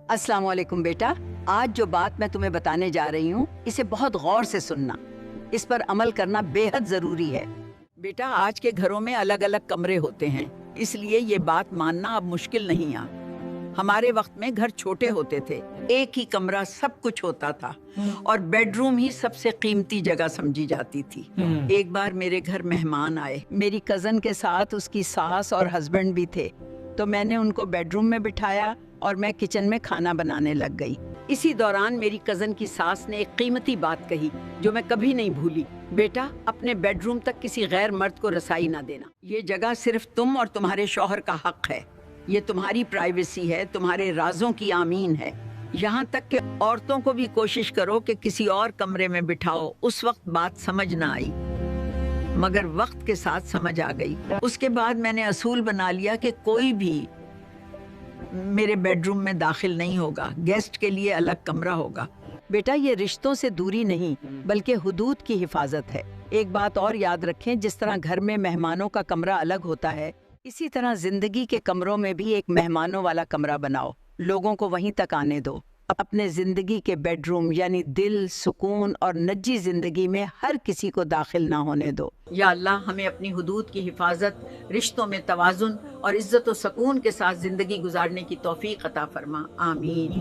अस्सलाम वालेकुम बेटा। आज जो बात मैं तुम्हें बताने जा रही हूँ, इसे बहुत गौर से सुनना। इस पर अमल करना बेहद जरूरी है। बेटा, आज के घरों में अलग अलग कमरे होते हैं, इसलिए ये बात मानना अब मुश्किल नहीं है। हमारे वक्त में घर छोटे होते थे, एक ही कमरा सब कुछ होता था और बेडरूम ही सबसे कीमती जगह समझी जाती थी। एक बार मेरे घर मेहमान आए, मेरी कजन के साथ उसकी सास और हस्बैंड भी थे। तो मैंने उनको बेडरूम में बिठाया और मैं किचन में खाना बनाने लग गई। इसी दौरान मेरी कजन की सास ने एक कीमती बात कही जो मैं कभी नहीं भूली। बेटा, अपने बेडरूम तक किसी गैर मर्द को रसाई ना देना। ये जगह सिर्फ तुम और तुम्हारे शौहर का हक है। ये तुम्हारी प्राइवेसी है, तुम्हारे राजों की आमीन है। यहाँ तक कि औरतों को भी कोशिश करो कि किसी और कमरे में बिठाओ। उस वक्त बात समझ ना आई, मगर वक्त के साथ समझ आ गई। उसके बाद मैंने असूल बना लिया कि कोई भी मेरे बेडरूम में दाखिल नहीं होगा, गेस्ट के लिए अलग कमरा होगा। बेटा, ये रिश्तों से दूरी नहीं बल्कि हुदूद की हिफाजत है। एक बात और याद रखें, जिस तरह घर में मेहमानों का कमरा अलग होता है, इसी तरह जिंदगी के कमरों में भी एक मेहमानों वाला कमरा बनाओ। लोगों को वहीं तक आने दो। अपने जिंदगी के बेडरूम यानी दिल, सुकून और निजी जिंदगी में हर किसी को दाखिल ना होने दो। या अल्लाह, हमें अपनी हुदूद की हिफाजत, रिश्तों में तवाज़ुन और इज्जत और सुकून के साथ जिंदगी गुजारने की तौफीक अता फरमा। आमीन।